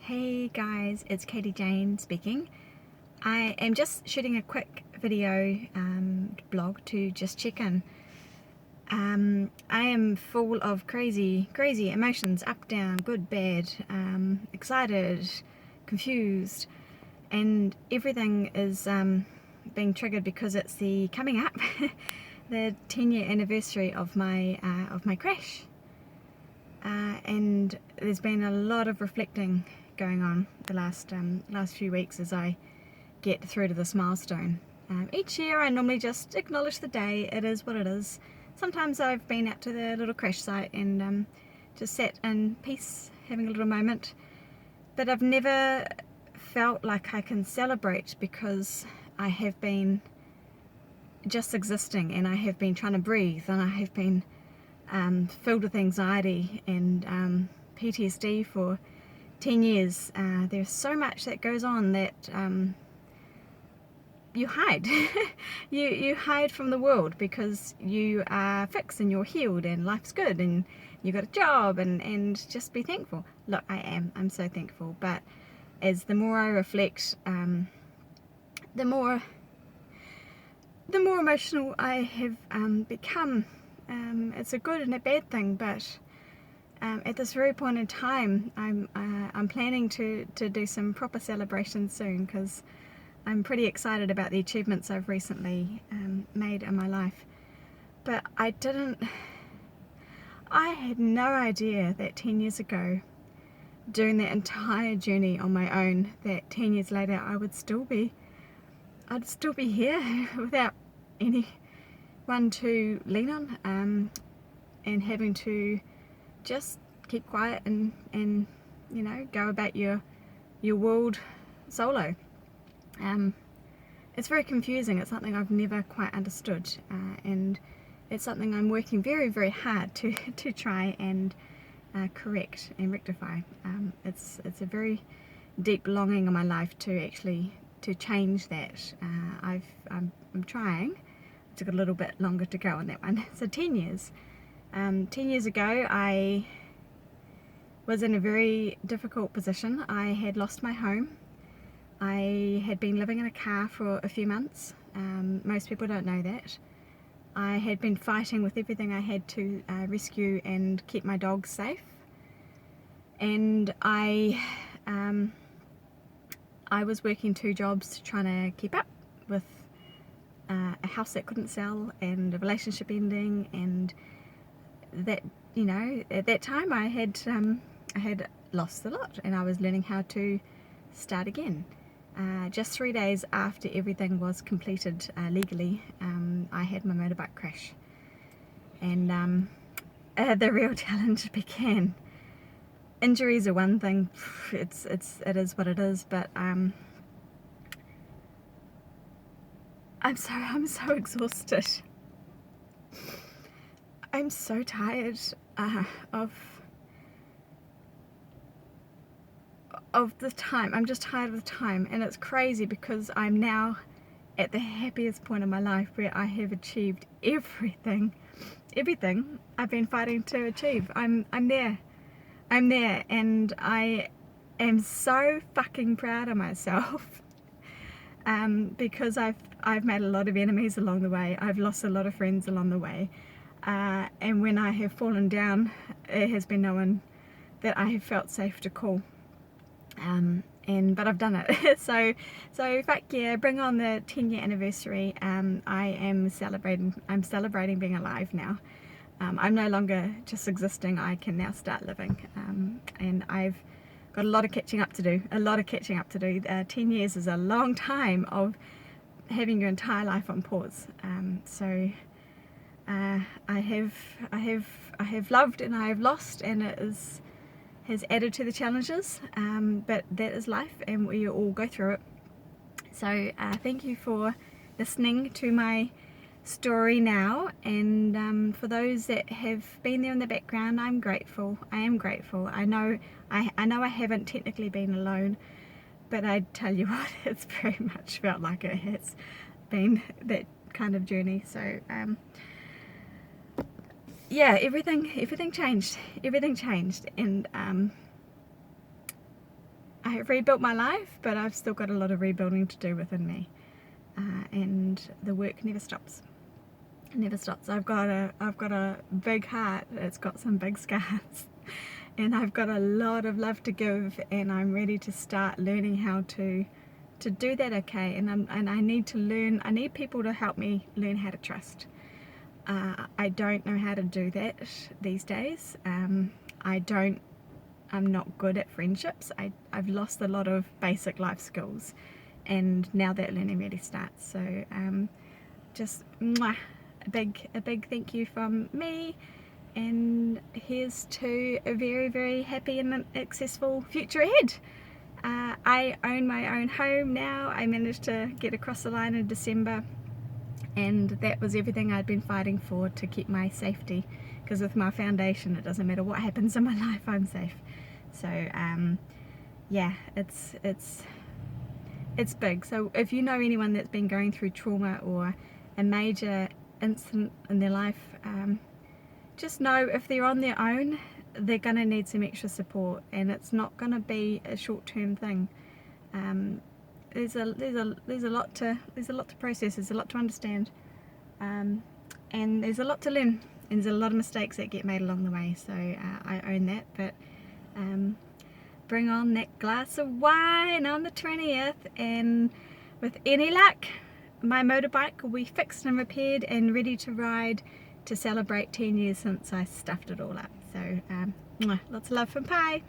Hey guys, it's Katie Jane speaking. I am just shooting a quick video blog to just check in. I am full of crazy emotions, up, down, good, bad, excited, confused, and everything is being triggered because it's the coming up the 10-year anniversary of my crash. And there's been a lot of reflecting going on the last few weeks as I get through to this milestone. Each year I normally just acknowledge the day, it is what it is. Sometimes I've been out to the little crash site and just sat in peace, having a little moment, but I've never felt like I can celebrate because I have been just existing, and I have been trying to breathe, and I have been filled with anxiety and PTSD for 10 years. There's so much that goes on that you hide. you hide from the world because you are fixed and you're healed and life's good and you got a job and just be thankful. Look, I'm so thankful, but as the more I reflect, the more emotional I have become. It's a good and a bad thing, but at this very point in time, I'm planning to do some proper celebrations soon, because I'm pretty excited about the achievements I've recently made in my life. But I had no idea that 10 years ago, doing that entire journey on my own, that 10 years later I'd still be here without anyone to lean on, and having to just keep quiet and you know, go about your world solo. It's very confusing. It's something I've never quite understood, and it's something I'm working very hard to try and correct and rectify. It's a very deep longing in my life to actually change that. I'm trying. It's got a little bit longer to go on that one. So 10 years. 10 years ago I was in a very difficult position. I had lost my home. I had been living in a car for a few months. Most people don't know that. I had been fighting with everything I had to rescue and keep my dogs safe. And I was working 2 jobs trying to keep up with a house that couldn't sell and a relationship ending, and that, you know, at that time I had lost a lot and I was learning how to start again. Just 3 days after everything was completed legally, I had my motorbike crash, and the real challenge began. Injuries are one thing, it is what it is, but I'm so exhausted. I'm so tired of the time. I'm just tired of the time, and it's crazy because I'm now at the happiest point in my life where I have achieved everything I've been fighting to achieve. I'm there, and I am so fucking proud of myself. Because I've made a lot of enemies along the way. I've lost a lot of friends along the way, and when I have fallen down, it has been no one that I have felt safe to call. But I've done it. so fuck yeah, bring on the 10-year anniversary. I'm celebrating being alive now. I'm no longer just existing. I can now start living, and I've got a lot of catching up to do. 10 years is a long time of having your entire life on pause. So I have loved and I have lost, and it has added to the challenges, but that is life and we all go through it. So thank you for listening to my story now, and for those that have been there in the background, I'm grateful. I am grateful. I know I haven't technically been alone, but I tell you what, it's very much felt like it has been that kind of journey. So yeah, everything changed, and I have rebuilt my life, but I've still got a lot of rebuilding to do within me, and the work never stops. It never stops. I've got a big heart. It's got some big scars, and I've got a lot of love to give, and I'm ready to start learning how to do that. Okay, and I need to learn. I need people to help me learn how to trust. I don't know how to do that these days. I'm not good at friendships. I've lost a lot of basic life skills, and now that learning really starts. So just mwah, a big thank you from me, and here's to a very, very happy and successful future ahead. I own my own home now. I managed to get across the line in December, and that was everything I'd been fighting for, to keep my safety, because with my foundation it doesn't matter what happens in my life, I'm safe. So yeah, it's big. So if you know anyone that's been going through trauma or a major incident in their life, just know if they're on their own, they're gonna need some extra support, and it's not gonna be a short-term thing. There's a lot to process. There's a lot to understand, and there's a lot to learn. And there's a lot of mistakes that get made along the way. So I own that. But bring on that glass of wine on the 20th, and with any luck, my motorbike will be fixed and repaired and ready to ride to celebrate 10 years since I stuffed it all up. So lots of love from Pi.